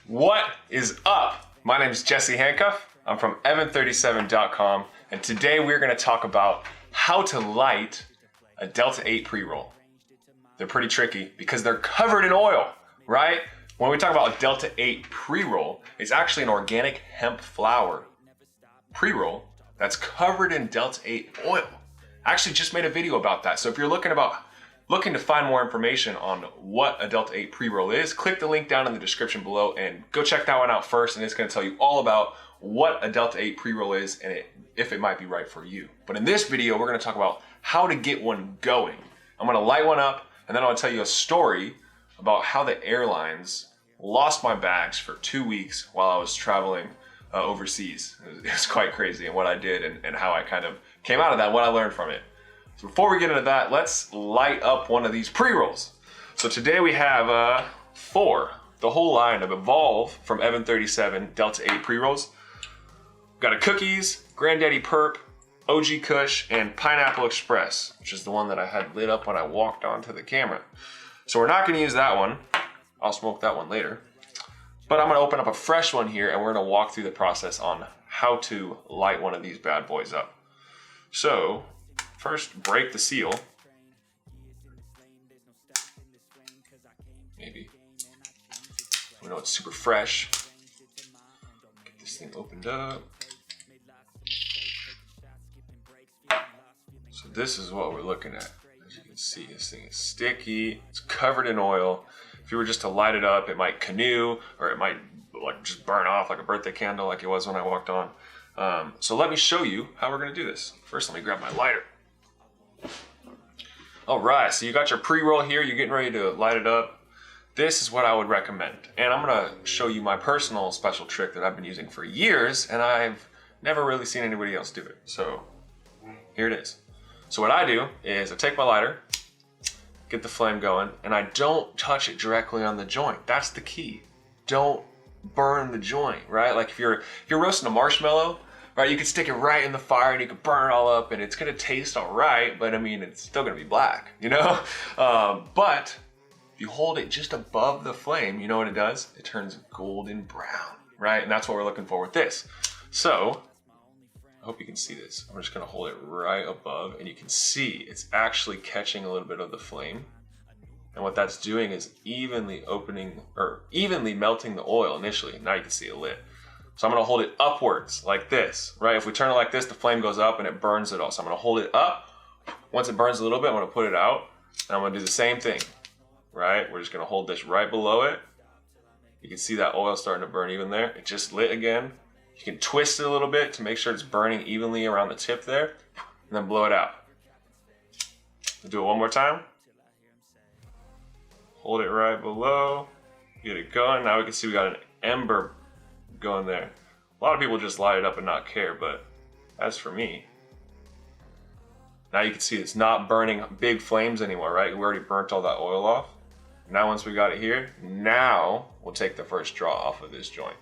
What is up? My name is Jesse Handcuff. I'm from Evan37.com, and today we're going to talk about how to light a Delta 8 pre-roll. They're pretty tricky because they're covered in oil, right? When we talk about a Delta 8 pre-roll, it's actually an organic hemp flower pre-roll that's covered in Delta 8 oil. I actually just made a video about that, so if you're looking to find more information on what a Delta 8 pre-roll is, click the link down in the description below and go check that one out first, and it's going to tell you all about what a Delta 8 pre-roll is and if it might be right for you. But in this video, we're going to talk about how to get one going. I'm going to light one up, and then I'll tell you a story about how the airlines lost my bags for 2 weeks while I was traveling overseas. It was quite crazy, and what I did and how I kind of came out of that, what I learned from it. So before we get into that, let's light up one of these pre-rolls. So today we have 4, the whole line of Evolve from Evan37 Delta 8 pre-rolls. We've got a Cookies, Granddaddy Perp, OG Kush, and Pineapple Express, which is the one that I had lit up when I walked onto the camera. So we're not gonna use that one. I'll smoke that one later. But I'm gonna open up a fresh one here, and we're gonna walk through the process on how to light one of these bad boys up. So, first, break the seal. Maybe. We know it's super fresh. Get this thing opened up. So this is what we're looking at. As you can see, this thing is sticky. It's covered in oil. If you were just to light it up, it might canoe, or it might like just burn off like a birthday candle like it was when I walked on. So let me show you how we're gonna do this. First, let me grab my lighter. All right, so you got your pre-roll here, you're getting ready to light it up. This is what I would recommend. And I'm gonna show you my personal special trick that I've been using for years, and I've never really seen anybody else do it. So here it is. So what I do is I take my lighter, get the flame going, and I don't touch it directly on the joint. That's the key. Don't burn the joint, right? Like if you're roasting a marshmallow, right, you can stick it right in the fire and you can burn it all up and it's gonna taste all right, but I mean, it's still gonna be black, you know? But if you hold it just above the flame, you know what it does? It turns golden brown, right? And that's what we're looking for with this. So, I hope you can see this. I'm just gonna hold it right above, and you can see it's actually catching a little bit of the flame. And what that's doing is evenly melting the oil initially. Now you can see it lit. So I'm gonna hold it upwards like this, right? If we turn it like this, the flame goes up and it burns it all. So I'm gonna hold it up. Once it burns a little bit, I'm gonna put it out. And I'm gonna do the same thing, right? We're just gonna hold this right below it. You can see that oil starting to burn even there. It just lit again. You can twist it a little bit to make sure it's burning evenly around the tip there, and then blow it out. We'll do it one more time. Hold it right below, get it going. Now we can see we got an ember going there. A lot of people just light it up and not care, but as for me, now you can see it's not burning big flames anymore, right? We already burnt all that oil off. Now once we got it here, now we'll take the first draw off of this joint.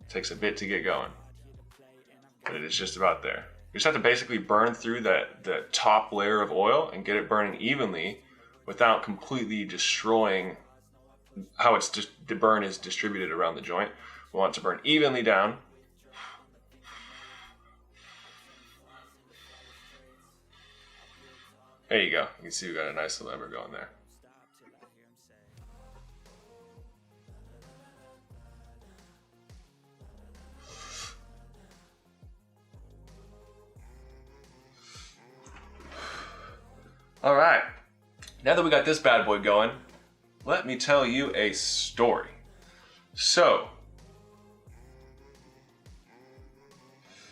Takes a bit to get going, but it is just about there. You just have to basically burn through the top layer of oil and get it burning evenly without completely destroying how the burn is distributed around the joint. We want it to burn evenly down. There you go. You can see we got a nice little ember going there. All right, now that we got this bad boy going, let me tell you a story. So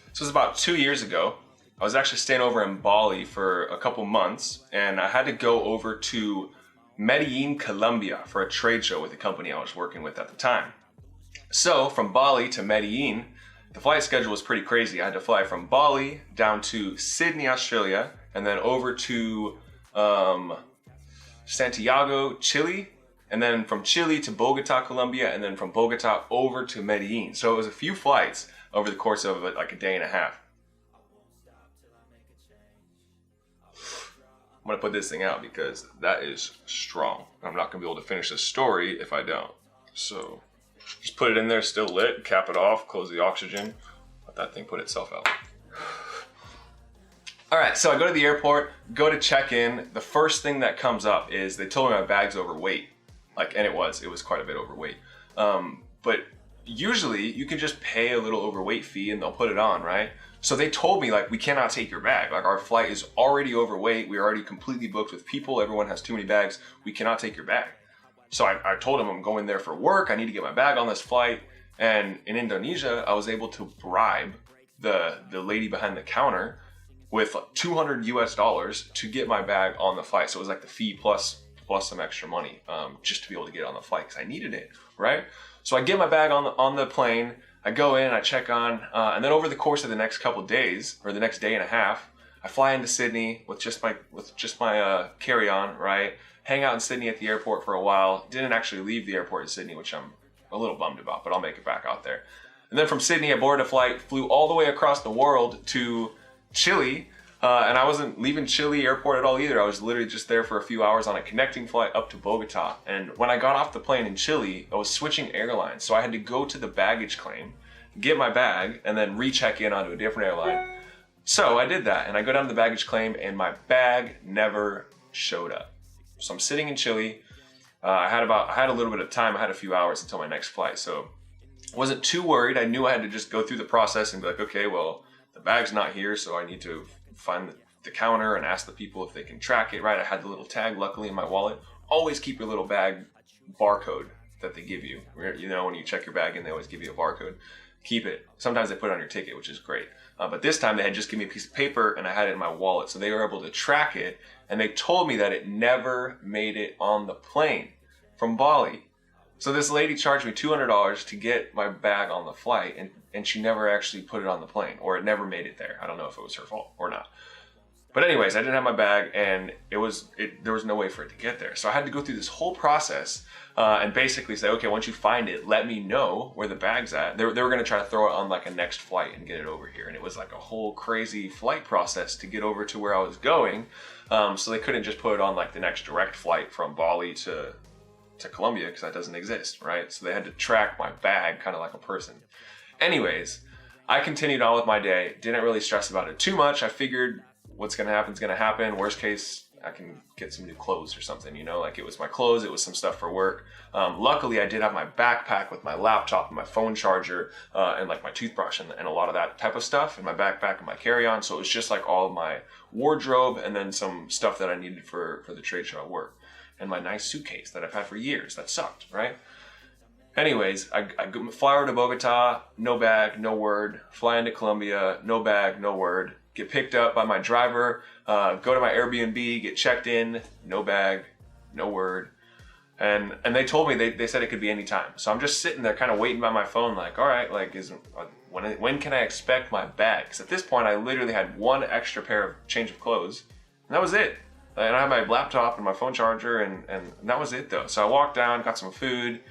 this was about 2 years ago. I was actually staying over in Bali for a couple months, and I had to go over to Medellin, Colombia for a trade show with the company I was working with at the time. So from Bali to Medellin, the flight schedule was pretty crazy. I had to fly from Bali down to Sydney, Australia, and then over to Santiago, Chile, and then from Chile to Bogota, Colombia, and then from Bogota over to Medellin. So it was a few flights over the course of like a day and a half. I'm gonna put this thing out because that is strong. I'm not gonna be able to finish this story if I don't. So just put it in there, still lit, cap it off, close the oxygen, let that thing put itself out. All right, so I go to the airport, go to check in. The first thing that comes up is they told me my bag's overweight. And it was quite a bit overweight. But usually you can just pay a little overweight fee and they'll put it on, right? So they told me we cannot take your bag. Our flight is already overweight. We're already completely booked with people. Everyone has too many bags. We cannot take your bag. So I told them I'm going there for work. I need to get my bag on this flight. And in Indonesia, I was able to bribe the lady behind the counter with $200 US to get my bag on the flight. So it was like the fee plus some extra money just to be able to get on the flight because I needed it, right? So I get my bag on the plane. I go in, I check on, and then over the course of the next couple days, or the next day and a half, I fly into Sydney with just my carry-on, right? Hang out in Sydney at the airport for a while. Didn't actually leave the airport in Sydney, which I'm a little bummed about, but I'll make it back out there. And then from Sydney, I boarded a flight, flew all the way across the world to Chile, and I wasn't leaving Chile airport at all either. I was literally just there for a few hours on a connecting flight up to Bogota. And when I got off the plane in Chile, I was switching airlines. So I had to go to the baggage claim, get my bag, and then recheck in onto a different airline. So I did that, and I go down to the baggage claim, and my bag never showed up. So I'm sitting in Chile. I had a little bit of time. I had a few hours until my next flight. So I wasn't too worried. I knew I had to just go through the process and be like, okay, well, the bag's not here, so I need to find the counter and ask the people if they can track it, right? I had the little tag, luckily, in my wallet. Always keep your little bag barcode that they give you. You know, when you check your bag in, they always give you a barcode. Keep it. Sometimes they put it on your ticket, which is great. But this time they had just given me a piece of paper and I had it in my wallet. So they were able to track it, and they told me that it never made it on the plane from Bali. So this lady charged me $200 to get my bag on the flight, and she never actually put it on the plane, or it never made it there. I don't know if it was her fault or not. But anyways, I didn't have my bag, and there was no way for it to get there. So I had to go through this whole process and basically say, okay, once you find it, let me know where the bag's at. They were going to try to throw it on a next flight and get it over here. And it was a whole crazy flight process to get over to where I was going. So they couldn't just put it on the next direct flight from Bali to Colombia, because that doesn't exist, right? So they had to track my bag kind of like a person. Anyways, I continued on with my day. Didn't really stress about it too much. I figured what's going to happen is going to happen. Worst case, I can get some new clothes or something, you know? It was my clothes, it was some stuff for work. Luckily, I did have my backpack with my laptop and my phone charger and my toothbrush and a lot of that type of stuff in my backpack and my carry-on. So it was just all of my wardrobe and then some stuff that I needed for the trade show at work. And my nice suitcase that I've had for years that sucked, right? Anyways, I fly over to Bogota, no bag, no word. Fly into Colombia, no bag, no word. Get picked up by my driver, go to my Airbnb, get checked in, no bag, no word. And they told me, they said it could be any time. So I'm just sitting there kind of waiting by my phone all right, when can I expect my bag? Because at this point, I literally had one extra pair of change of clothes, and that was it. And I had my laptop and my phone charger, and that was it though. So I walked down, got some food,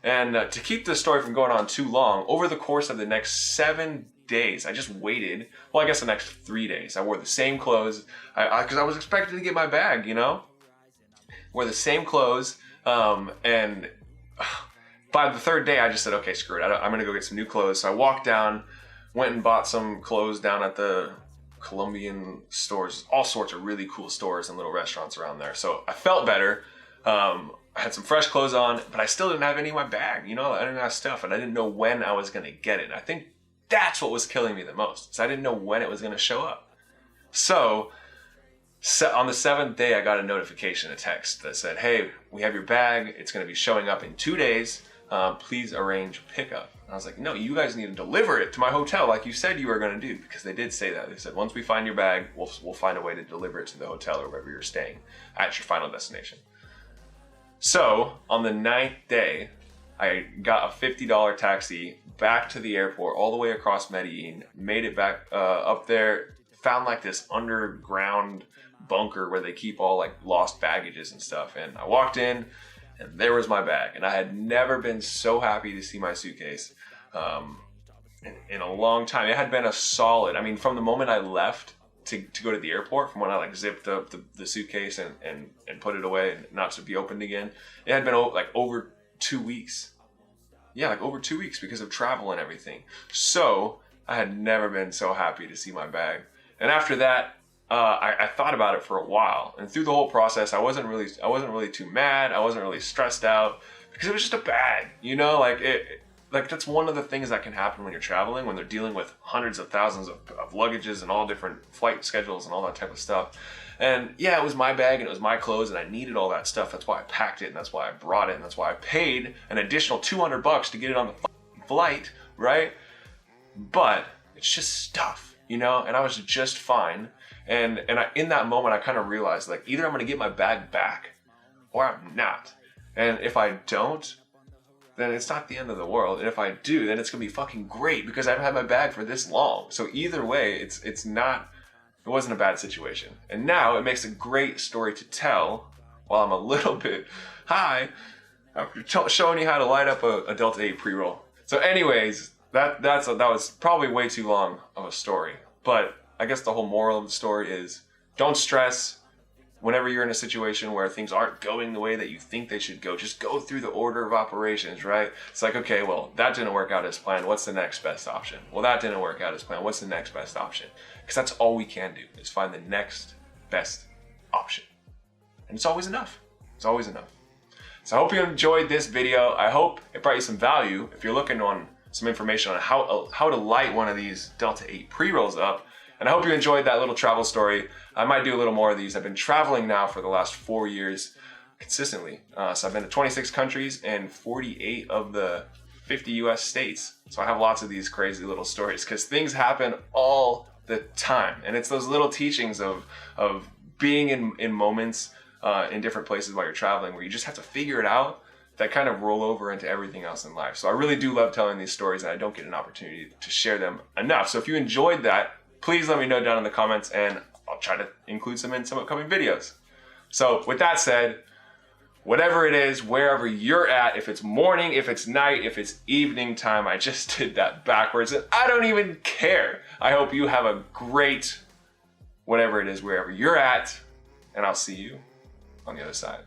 and to keep this story from going on too long, over the course of the next 7 days, I just waited. Well, I guess the next 3 days, I wore the same clothes because I was expecting to get my bag, you know? Wore the same clothes, and by the third day, I just said, okay, screw it. I'm gonna go get some new clothes. So I walked down, went and bought some clothes down at the Colombian stores, all sorts of really cool stores and little restaurants around there. So I felt better. I had some fresh clothes on, but I still didn't have any in my bag. You know, I didn't have stuff, and I didn't know when I was going to get it. I think that's what was killing me the most. So I didn't know when it was going to show up. So on the 7th day, I got a notification, a text that said, hey, we have your bag. It's going to be showing up in 2 days. Please arrange pickup. And I was like, no, you guys need to deliver it to my hotel like you said you were going to do, because they did say that. They said, once we find your bag, we'll find a way to deliver it to the hotel or wherever you're staying at your final destination. So on the 9th day, I got a $50 taxi back to the airport all the way across Medellin, made it back up there, found this underground bunker where they keep all lost baggages and stuff. And I walked in, And there was my bag. And I had never been so happy to see my suitcase in a long time. It had been a solid, I mean, from the moment I left to go to the airport, from when I like zipped up the suitcase and put it away and not to be opened again, it had been like over 2 weeks. Yeah, like over 2 weeks because of travel and everything. So I had never been so happy to see my bag. And after that, I thought about it for a while, and through the whole process, I wasn't really too mad. I wasn't really stressed out because it was just a bag, you know. Like that's one of the things that can happen when you're traveling, when they're dealing with hundreds of thousands of luggages and all different flight schedules and all that type of stuff. And yeah, it was my bag and it was my clothes and I needed all that stuff. That's why I packed it and that's why I brought it and that's why I paid an additional $200 to get it on the flight, right? But it's just stuff, you know. And I was just fine. And in that moment, I kind of realized, like, either I'm going to get my bag back or I'm not. And if I don't, then it's not the end of the world. And if I do, then it's going to be fucking great because I've had my bag for this long. So either way, it wasn't a bad situation. And now it makes a great story to tell while I'm a little bit high after showing you how to light up a Delta 8 pre-roll. So anyways, that was probably way too long of a story. But I guess the whole moral of the story is don't stress whenever you're in a situation where things aren't going the way that you think they should go. Just go through the order of operations, right? It's like, okay, well, that didn't work out as planned. What's the next best option? Well, that didn't work out as planned. What's the next best option? Because that's all we can do is find the next best option. And it's always enough. It's always enough. So I hope you enjoyed this video. I hope it brought you some value. If you're looking on some information on how to light one of these Delta 8 pre-rolls up, and I hope you enjoyed that little travel story. I might do a little more of these. I've been traveling now for the last 4 years consistently. So I've been to 26 countries and 48 of the 50 US states. So I have lots of these crazy little stories because things happen all the time. And it's those little teachings of being in moments in different places while you're traveling where you just have to figure it out that kind of roll over into everything else in life. So I really do love telling these stories and I don't get an opportunity to share them enough. So if you enjoyed that, please let me know down in the comments and I'll try to include some in some upcoming videos. So with that said, whatever it is, wherever you're at, if it's morning, if it's night, if it's evening time, I just did that backwards and I don't even care. I hope you have a great whatever it is, wherever you're at, and I'll see you on the other side.